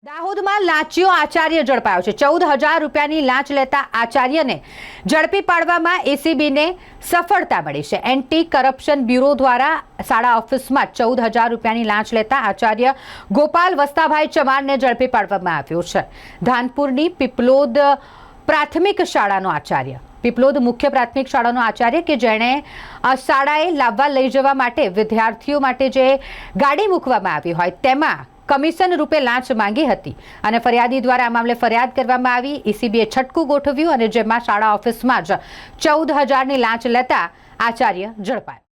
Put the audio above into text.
દાહોદમાં લાંચિયો આચાર્ય ઝડપાયો છે। 14,000 રૂપિયાની લાંચ લેતા આચાર્યને ઝડપી પાડવામાં એસીબીને સફળતા મળી છે। એન્ટી કરપ્શન બ્યુરો દ્વારા શાળા ઓફિસમાં 14,000 રૂપિયાની લાંચ લેતા આચાર્ય ગોપાલ વસ્તાભાઈ ચમારને ઝડપી પાડવામાં આવ્યો છે। ધાનપુરની પીપલોદ પ્રાથમિક શાળાનો આચાર્ય પીપલોદ મુખ્ય પ્રાથમિક શાળાનો આચાર્ય કે જેણે શાળાએ લાવવા લઈ જવા માટે વિદ્યાર્થીઓ માટે જે ગાડી મૂકવામાં આવી હોય તેમાં કમિશન રૂપે લાંચ માંગી હતી અને ફરિયાદી દ્વારા આ મામલે ફરિયાદ કરવામાં આવી। એસીબીએ છટકું ગોઠવ્યું અને જેમાં શાળા ઓફિસમાં જ 14,000ની લાંચ લેતા આચાર્ય ઝડપાયો।